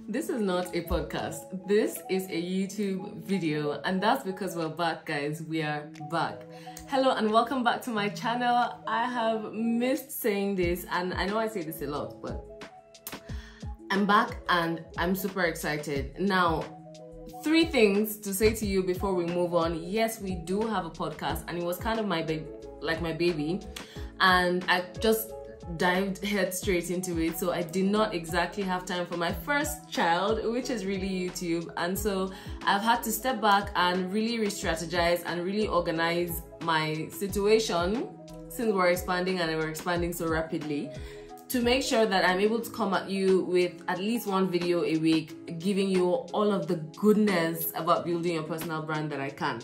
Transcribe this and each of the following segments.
This is not a podcast. This is a YouTube video, and that's because we're back, guys. We are back. Hello and welcome back to my channel. I have missed saying this, and I know I say this a lot, but I'm back and I'm super excited. Now, 3 things to say to you before we move on. Yes, we do have a podcast, and it was kind of my baby, and I just dived head straight into it, so I did not exactly have time for my first child, which is really YouTube, and so I've had to step back and really re-strategize and really organize my situation since we're expanding, and we're expanding so rapidly, to make sure that I'm able to come at you with at least 1 video a week, giving you all of the goodness about building your personal brand that I can.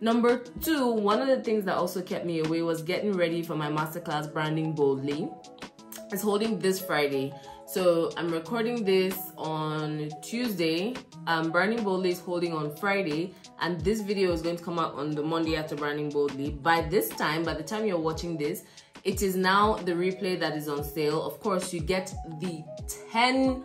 Number 2, one of the things that also kept me away was getting ready for my masterclass, Branding Boldly. It's holding this Friday. So I'm recording this on Tuesday. Branding Boldly is holding on Friday, and this video is going to come out on the Monday after Branding Boldly. By the time you're watching this, it is now the replay that is on sale. Of course, you get the 10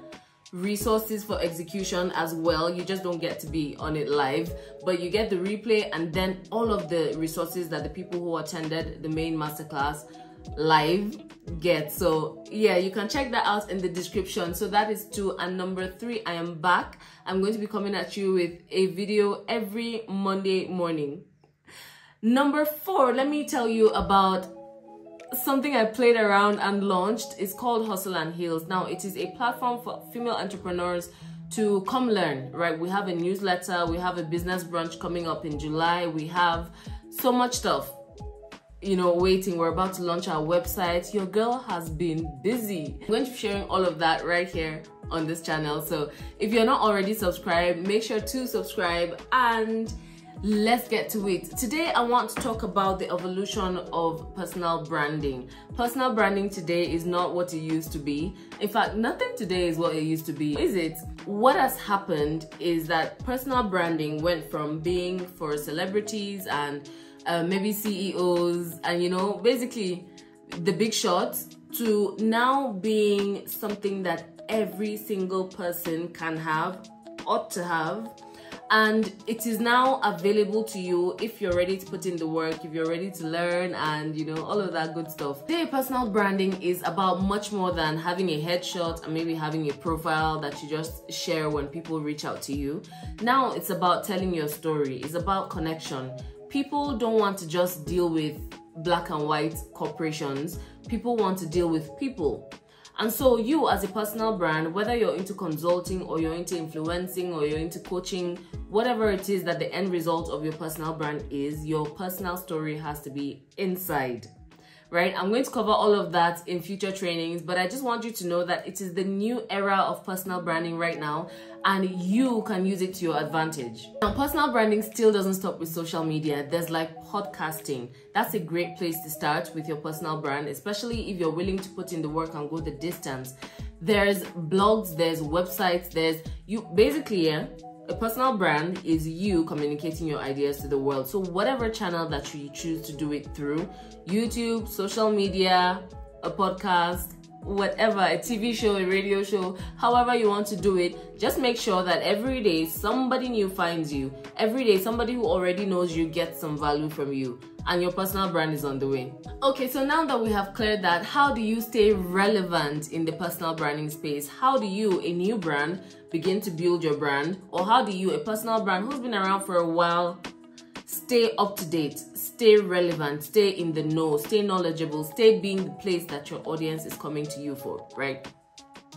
resources for execution as well. You just don't get to be on it live, but you get the replay and then all of the resources that the people who attended the main masterclass live get. So yeah, you can check that out in the description. So that is 2. And number 3, I am back. I'm going to be coming at you with a video every Monday morning. Number 4, let me tell you about something I played around and launched. Is called Hustle and Heals. Now, it is a platform for female entrepreneurs to come learn, right? We have a newsletter, we have a business brunch coming up in July, we have so much stuff, you know, waiting. We're about to launch our website. Your girl has been busy. I'm going to be sharing all of that right here on this channel. So if you're not already subscribed, make sure to subscribe, and let's get to it. Today, I want to talk about the evolution of personal branding. Personal branding today is not what it used to be. In fact, nothing today is what it used to be, is it? What has happened is that personal branding went from being for celebrities and maybe CEOs and, you know, basically the big shots, to now being something that every single person can have, ought to have. And it is now available to you if you're ready to put in the work, if you're ready to learn, and you know, all of that good stuff. Today, personal branding is about much more than having a headshot and maybe having a profile that you just share when people reach out to you. Now it's about telling your story. It's about connection. People don't want to just deal with black and white corporations. People want to deal with people. And so you, as a personal brand, whether you're into consulting or you're into influencing or you're into coaching, whatever it is that the end result of your personal brand is, your personal story has to be inside, right? I'm going to cover all of that in future trainings, but I just want you to know that it is the new era of personal branding right now, and you can use it to your advantage. Now, personal branding still doesn't stop with social media. There's like podcasting. That's a great place to start with your personal brand, especially if you're willing to put in the work and go the distance. There's blogs, there's websites, there's you. Basically, yeah, a personal brand is you communicating your ideas to the world. So whatever channel that you choose to do it through, YouTube, social media, a podcast, whatever, a TV show, a radio show, however you want to do it, just make sure that every day somebody new finds you. Every day somebody who already knows you gets some value from you, and your personal brand is on the way. Okay, so now that we have cleared that, how do you stay relevant in the personal branding space? How do you, a new brand, begin to build your brand? Or how do you, a personal brand who's been around for a while, stay up to date, stay relevant, stay in the know, stay knowledgeable, stay being the place that your audience is coming to you for, right?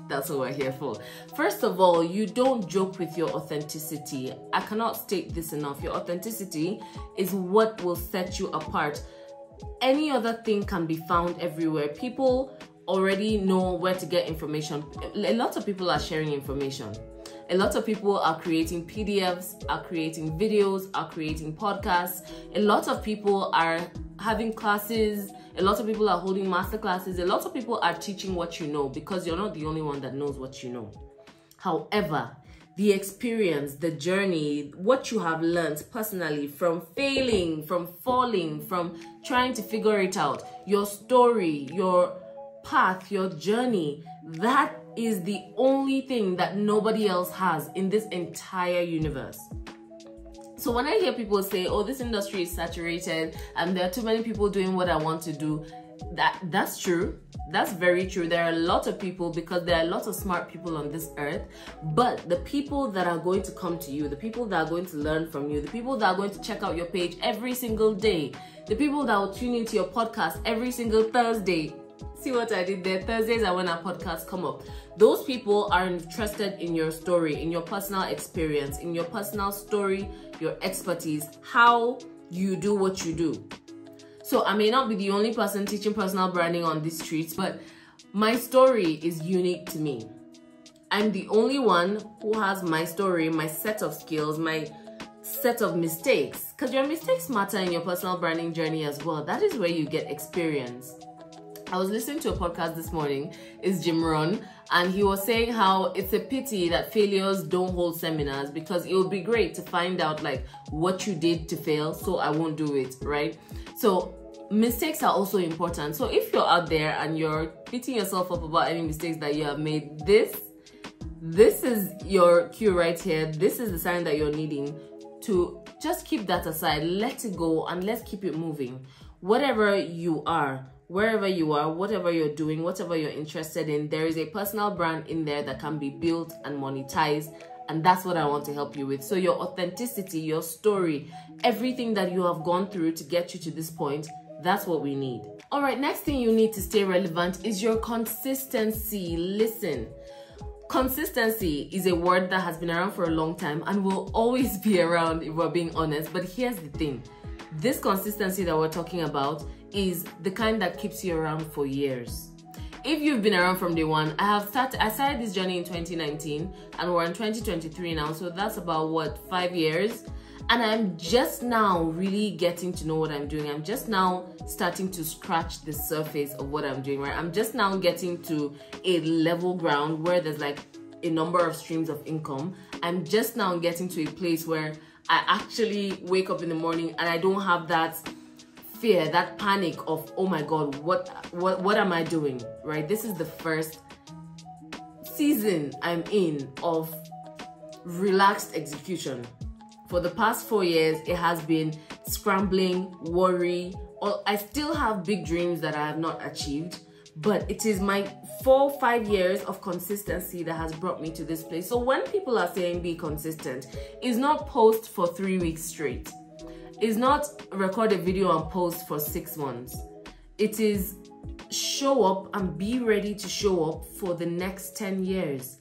That's what we're here for. First of all, you don't joke with your authenticity. I cannot state this enough. Your authenticity is what will set you apart. Any other thing can be found everywhere. People already know where to get information. A lot of people are sharing information. A lot of people are creating PDFs, are creating videos, are creating podcasts. A lot of people are having classes. A lot of people are holding master classes. A lot of people are teaching what you know, because you're not the only one that knows what you know. However, the experience, the journey, what you have learned personally from failing, from falling, from trying to figure it out, your story, your path, your journey, that is the only thing that nobody else has in this entire universe. So when I hear people say, oh, this industry is saturated and there are too many people doing what I want to do, that's true. That's very true. There are a lot of people, because there are a lot of smart people on this earth, but the people that are going to come to you, the people that are going to learn from you, the people that are going to check out your page every single day, the people that will tune into your podcast every single Thursday. See what I did there? Thursdays are when our podcasts come up. Those people are interested in your story, in your personal experience, in your personal story, your expertise, how you do what you do. So I may not be the only person teaching personal branding on these streets, but my story is unique to me. I'm the only one who has my story, my set of skills, my set of mistakes. Because your mistakes matter in your personal branding journey as well. That is where you get experience. I was listening to a podcast this morning, it's Jim Rohn, and he was saying how it's a pity that failures don't hold seminars, because it would be great to find out like what you did to fail so I won't do it, right? So mistakes are also important. So if you're out there and you're beating yourself up about any mistakes that you have made, this is your cue right here. This is the sign that you're needing to just keep that aside, let it go, and let's keep it moving. Whatever you are, wherever you are, whatever you're doing, whatever you're interested in, there is a personal brand in there that can be built and monetized. And that's what I want to help you with. So your authenticity, your story, everything that you have gone through to get you to this point, that's what we need. All right, next thing you need to stay relevant is your consistency. Listen, consistency is a word that has been around for a long time and will always be around if we're being honest. But here's the thing. This consistency that we're talking about is the kind that keeps you around for years. If you've been around from day one, I started this journey in 2019 and we're in 2023 now. So that's about what, 5 years? And I'm just now really getting to know what I'm doing. I'm just now starting to scratch the surface of what I'm doing, right? I'm just now getting to a level ground where there's like a number of streams of income. I'm just now getting to a place where I actually wake up in the morning and I don't have that fear, that panic of, oh my God, what am I doing, right? This is the first season I'm in of relaxed execution. For the past 4 years, it has been scrambling, worry. I still have big dreams that I have not achieved, but it is my 4-5 years of consistency that has brought me to this place. So when people are saying be consistent, it's not post for 3 weeks straight. It's not record a video and post for 6 months. It is show up and be ready to show up for the next 10 years.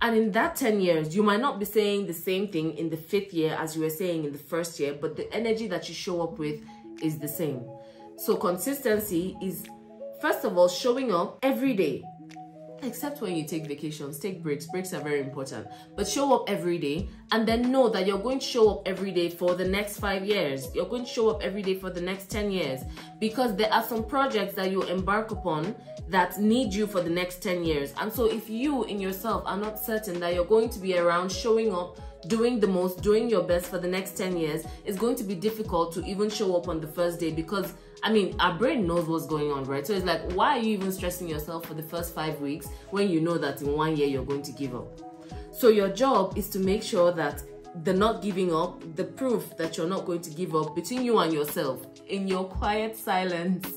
And in that 10 years, you might not be saying the same thing in the 5th year as you were saying in the 1st year, but the energy that you show up with is the same. So consistency is, first of all, showing up every day. Except when you take vacations, take breaks. Breaks are very important. But show up every day and then know that you're going to show up every day for the next 5 years. You're going to show up every day for the next 10 years. Because there are some projects that you embark upon that need you for the next 10 years. And so if you in yourself are not certain that you're going to be around showing up, doing the most, doing your best for the next 10 years, it's going to be difficult to even show up on the first day, because I mean, our brain knows what's going on, right? So it's like, why are you even stressing yourself for the first 5 weeks when you know that in 1 year you're going to give up? So your job is to make sure that the not giving up, the proof that you're not going to give up between you and yourself, in your quiet silence,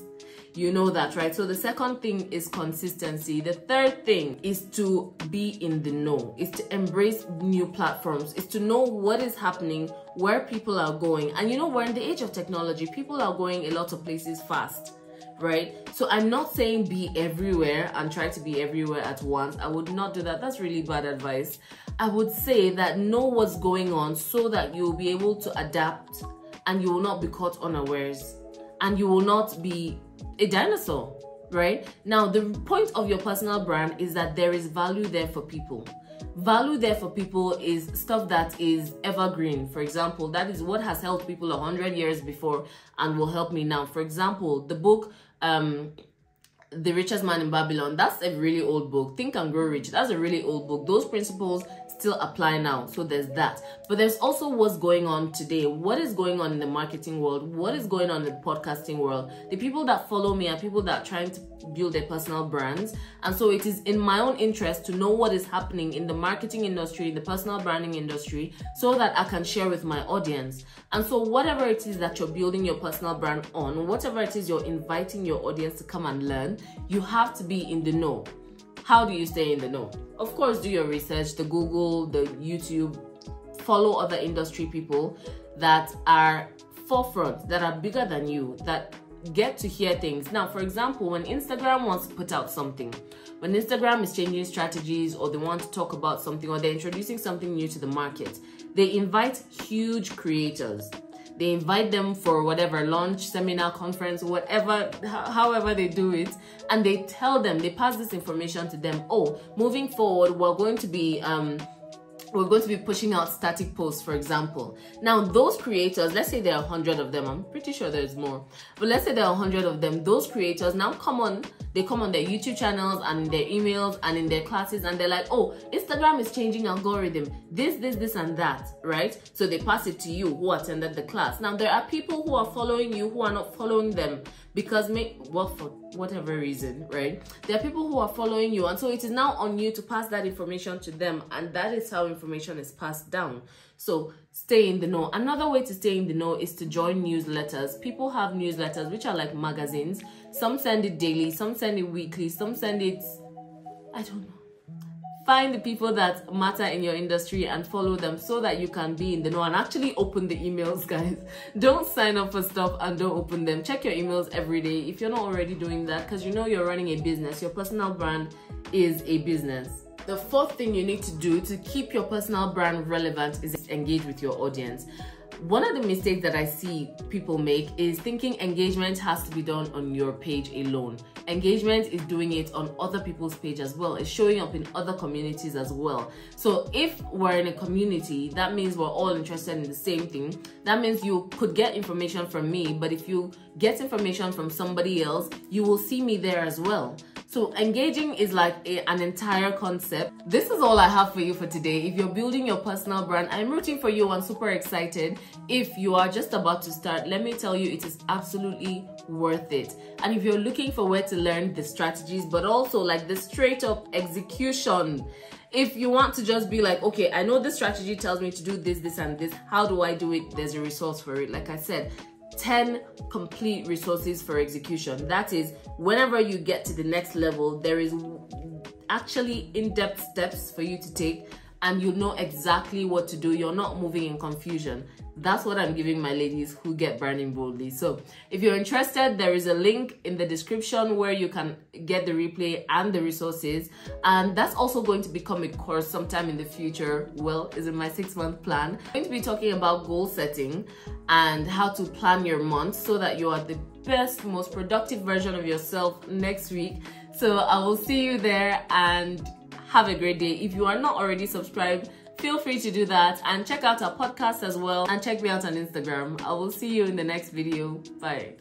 you know that, right? So the second thing is consistency. The third thing is to be in the know, is to embrace new platforms, is to know what is happening, where people are going. And you know, we're in the age of technology. People are going a lot of places fast, right? So I'm not saying be everywhere and try to be everywhere at once. I would not do that. That's really bad advice. I would say that know what's going on so that you'll be able to adapt and you will not be caught unawares and you will not be a dinosaur, right? Now, the point of your personal brand is that there is value there for people. Value there for people is stuff that is evergreen. For example, that is what has helped people 100 years before and will help me now. For example, the book, The Richest Man in Babylon, that's a really old book. Think and Grow Rich, that's a really old book. Those principles still apply now. So there's that. But there's also what's going on today. What is going on in the marketing world? What is going on in the podcasting world? The people that follow me are people that are trying to build their personal brands. And so it is in my own interest to know what is happening in the marketing industry, in the personal branding industry, so that I can share with my audience. And so whatever it is that you're building your personal brand on, whatever it is you're inviting your audience to come and learn, you have to be in the know. How do you stay in the know? Of course, do your research, the Google, the YouTube, follow other industry people that are forefront, that are bigger than you, that get to hear things. Now, for example, when Instagram wants to put out something, when Instagram is changing strategies, or they want to talk about something, or they're introducing something new to the market, they invite huge creators. They invite them for whatever, launch, seminar, conference, whatever, however they do it. And they tell them, they pass this information to them. Oh, moving forward, we're going to be pushing out static posts, for example. Now, those creators, let's say there are 100 of them. I'm pretty sure there's more. But let's say there are 100 of them. Those creators now they come on their YouTube channels and in their emails and in their classes, and they're like, oh, Instagram is changing algorithm. This, and that, right? So they pass it to you who attended the class. Now, there are people who are following you who are not following them because, well, for whatever reason, right? There are people who are following you, and so it is now on you to pass that information to them, and that is how information is passed down. So stay in the know. Another way to stay in the know is to join newsletters. People have newsletters which are like magazines. Some send it daily, some send it weekly, some send it, I don't know. Find the people that matter in your industry and follow them so that you can be in the know and actually open the emails, guys. Don't sign up for stuff and don't open them. Check your emails every day if you're not already doing that, because you know you're running a business. Your personal brand is a business. The fourth thing you need to do to keep your personal brand relevant is engage with your audience. One of the mistakes that I see people make is thinking engagement has to be done on your page alone. Engagement is doing it on other people's page as well. It's showing up in other communities as well. So if we're in a community, that means we're all interested in the same thing. That means you could get information from me, but if you get information from somebody else, you will see me there as well. So engaging is like an entire concept. This is all I have for you for today. If you're building your personal brand, I'm rooting for you and super excited. If you are just about to start, let me tell you, it is absolutely worth it. And if you're looking for where to learn the strategies, but also like the straight up execution, if you want to just be like, okay, I know this strategy tells me to do this, this, and this. How do I do it? There's a resource for it. Like I said, 10 complete resources for execution. That is, whenever you get to the next level, there is actually in-depth steps for you to take, and you know exactly what to do. You're not moving in confusion. That's what I'm giving my ladies who get branding boldly. So if you're interested, there is a link in the description where you can get the replay and the resources. And that's also going to become a course sometime in the future. Well, is in my 6-month plan. I'm going to be talking about goal setting and how to plan your month so that you are the best, most productive version of yourself next week. So I will see you there, and have a great day. If you are not already subscribed, feel free to do that, and check out our podcast as well, and check me out on Instagram. I will see you in the next video. Bye.